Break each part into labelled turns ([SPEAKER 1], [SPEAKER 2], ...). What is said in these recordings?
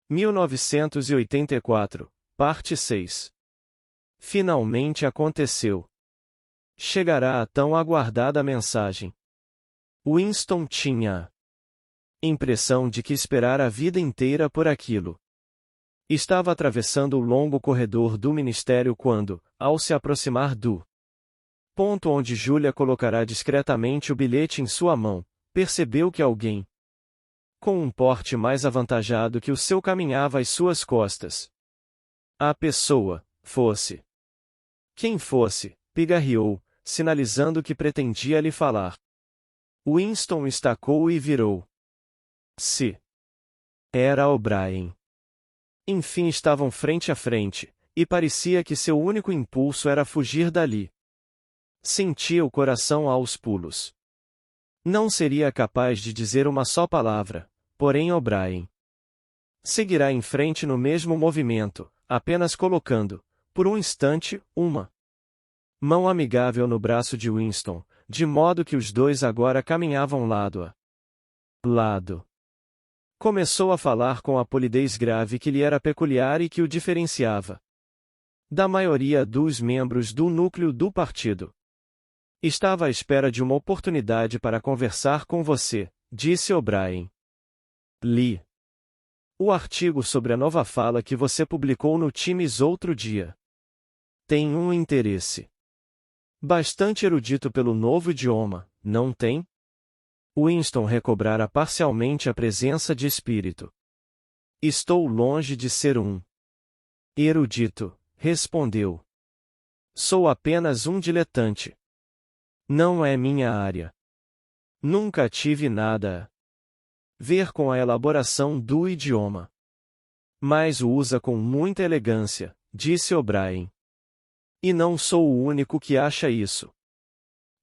[SPEAKER 1] 1984, parte 6. Finalmente aconteceu. Chegará a tão aguardada mensagem. Winston tinha a impressão de que esperara a vida inteira por aquilo. Estava atravessando o longo corredor do ministério quando, ao se aproximar do ponto onde Julia colocará discretamente o bilhete em sua mão, percebeu que alguém com um porte mais avantajado que o seu caminhava às suas costas. A pessoa, fosse quem fosse, pigarreou, sinalizando que pretendia lhe falar. Winston estacou e virou-se. Era O'Brien. Enfim estavam frente a frente, e parecia que seu único impulso era fugir dali. Sentia o coração aos pulos. Não seria capaz de dizer uma só palavra, porém O'Brien seguirá em frente no mesmo movimento, apenas colocando, por um instante, uma mão amigável no braço de Winston, de modo que os dois agora caminhavam lado a lado. Começou a falar com a polidez grave que lhe era peculiar e que o diferenciava da maioria dos membros do núcleo do partido. Estava à espera de uma oportunidade para conversar com você, disse O'Brien. Li o artigo sobre a nova fala que você publicou no Times outro dia. Tem um interesse bastante erudito pelo novo idioma, não tem? Winston recobrara parcialmente a presença de espírito. Estou longe de ser um erudito, respondeu. Sou apenas um diletante. Não é minha área. Nunca tive nada a ver com a elaboração do idioma. Mas o usa com muita elegância, disse O'Brien. E não sou o único que acha isso.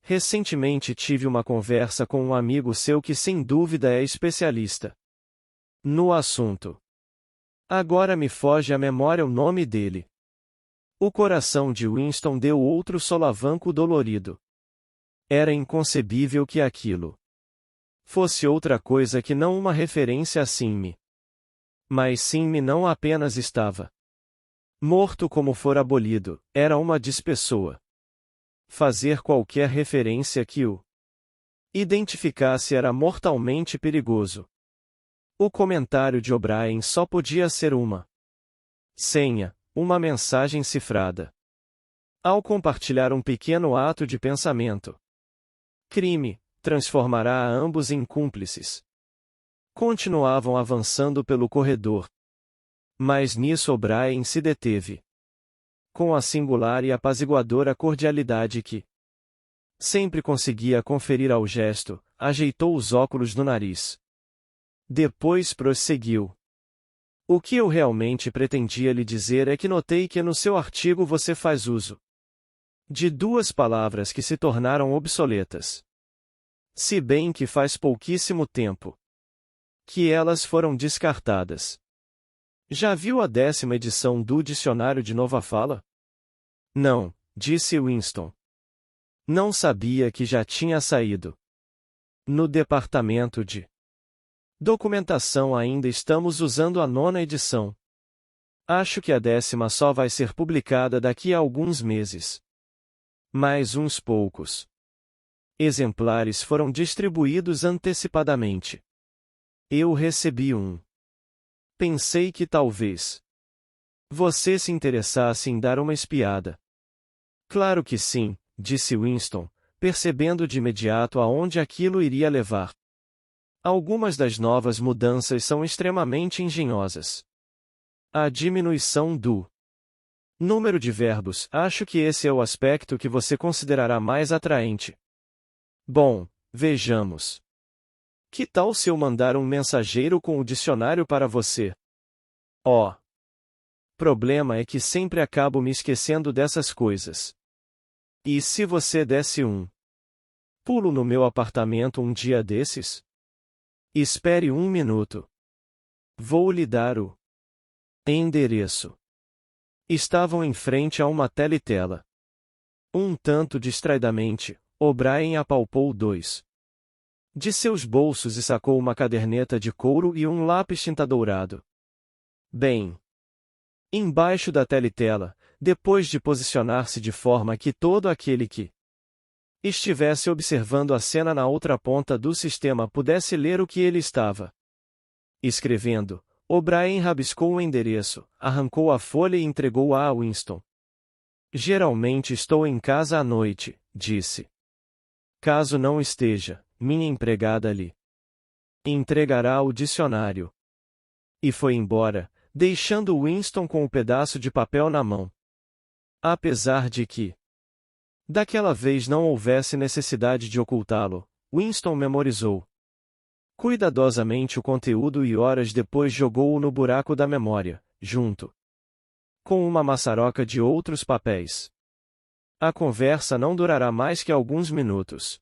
[SPEAKER 1] Recentemente tive uma conversa com um amigo seu que sem dúvida é especialista no assunto. Agora me foge à memória o nome dele. O coração de Winston deu outro solavanco dolorido. Era inconcebível que aquilo fosse outra coisa que não uma referência a Sim-me. Mas Sim-me não apenas estava morto como for abolido, era uma despessoa. Fazer qualquer referência que o identificasse era mortalmente perigoso. O comentário de O'Brien só podia ser uma senha, uma mensagem cifrada. Ao compartilhar um pequeno ato de pensamento, crime, transformará a ambos em cúmplices. Continuavam avançando pelo corredor. Mas nisso O'Brien se deteve. Com a singular e apaziguadora cordialidade que sempre conseguia conferir ao gesto, ajeitou os óculos no nariz. Depois prosseguiu. O que eu realmente pretendia lhe dizer é que notei que no seu artigo você faz uso de duas palavras que se tornaram obsoletas. Se bem que faz pouquíssimo tempo que elas foram descartadas. Já viu a 10ª edição do Dicionário de Nova Fala? Não, disse Winston. Não sabia que já tinha saído. No departamento de documentação ainda estamos usando a 9ª edição. Acho que a 10ª só vai ser publicada daqui a alguns meses. Mais uns poucos exemplares foram distribuídos antecipadamente. Eu recebi um. Pensei que talvez você se interessasse em dar uma espiada. Claro que sim, disse Winston, percebendo de imediato aonde aquilo iria levar. Algumas das novas mudanças são extremamente engenhosas. A diminuição do número de verbos, acho que esse é o aspecto que você considerará mais atraente. Bom, vejamos. Que tal se eu mandar um mensageiro com o dicionário para você? Oh! Problema é que sempre acabo me esquecendo dessas coisas. E se você desse um pulo no meu apartamento um dia desses? Espere um minuto. Vou lhe dar o endereço. Estavam em frente a uma teletela. Um tanto distraidamente, O'Brien apalpou dois de seus bolsos e sacou uma caderneta de couro e um lápis tinta dourado. bem embaixo da teletela, depois de posicionar-se de forma que todo aquele que estivesse observando a cena na outra ponta do sistema pudesse ler o que ele estava escrevendo. O'Brien rabiscou o endereço, arrancou a folha e entregou-a a Winston. Geralmente estou em casa à noite, disse. Caso não esteja, minha empregada lhe entregará o dicionário. E foi embora, deixando Winston com o pedaço de papel na mão. Apesar de que daquela vez não houvesse necessidade de ocultá-lo, Winston memorizou cuidadosamente o conteúdo e horas depois jogou-o no buraco da memória, junto com uma maçaroca de outros papéis. A conversa não durará mais que alguns minutos.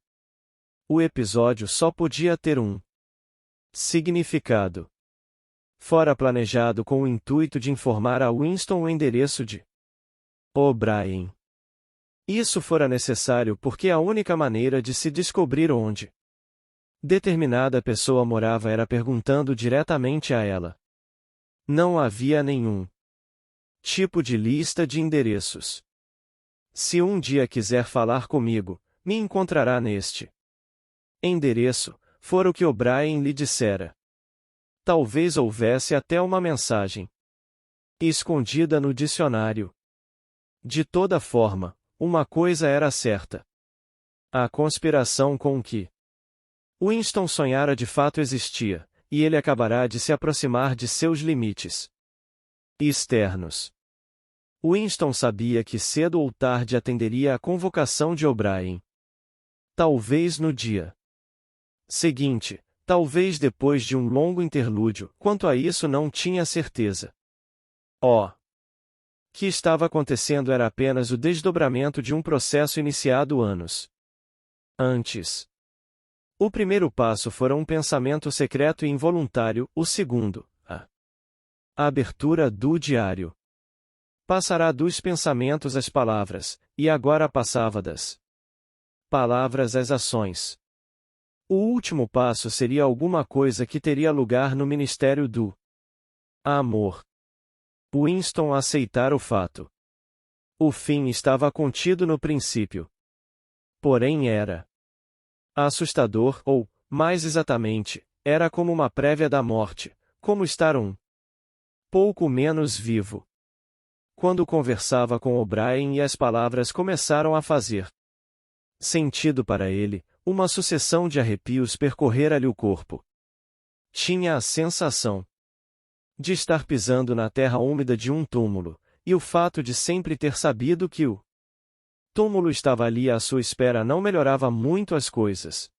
[SPEAKER 1] O episódio só podia ter um significado. Fora planejado com o intuito de informar a Winston o endereço de O'Brien. Isso fora necessário porque a única maneira de se descobrir onde determinada pessoa morava era perguntando diretamente a ela. Não havia nenhum tipo de lista de endereços. Se um dia quiser falar comigo, me encontrará neste endereço, fora o que O'Brien lhe dissera. Talvez houvesse até uma mensagem escondida no dicionário. De toda forma, uma coisa era certa. A conspiração com que Winston sonhara de fato existia, e ele acabará de se aproximar de seus limites externos. Winston sabia que cedo ou tarde atenderia à convocação de O'Brien. Talvez no dia seguinte, talvez depois de um longo interlúdio, quanto a isso não tinha certeza. O que estava acontecendo era apenas o desdobramento de um processo iniciado anos antes. O primeiro passo fora um pensamento secreto e involuntário, o segundo, a abertura do diário. Passará dos pensamentos às palavras, e agora passava das palavras às ações. O último passo seria alguma coisa que teria lugar no ministério do amor. Winston aceitar o fato. O fim estava contido no princípio. Porém era assustador, ou, mais exatamente, era como uma prévia da morte, como estar um pouco menos vivo. Quando conversava com O'Brien e as palavras começaram a fazer sentido para ele, uma sucessão de arrepios percorrera-lhe o corpo. Tinha a sensação de estar pisando na terra úmida de um túmulo, e o fato de sempre ter sabido que o túmulo estava ali à sua espera não melhorava muito as coisas.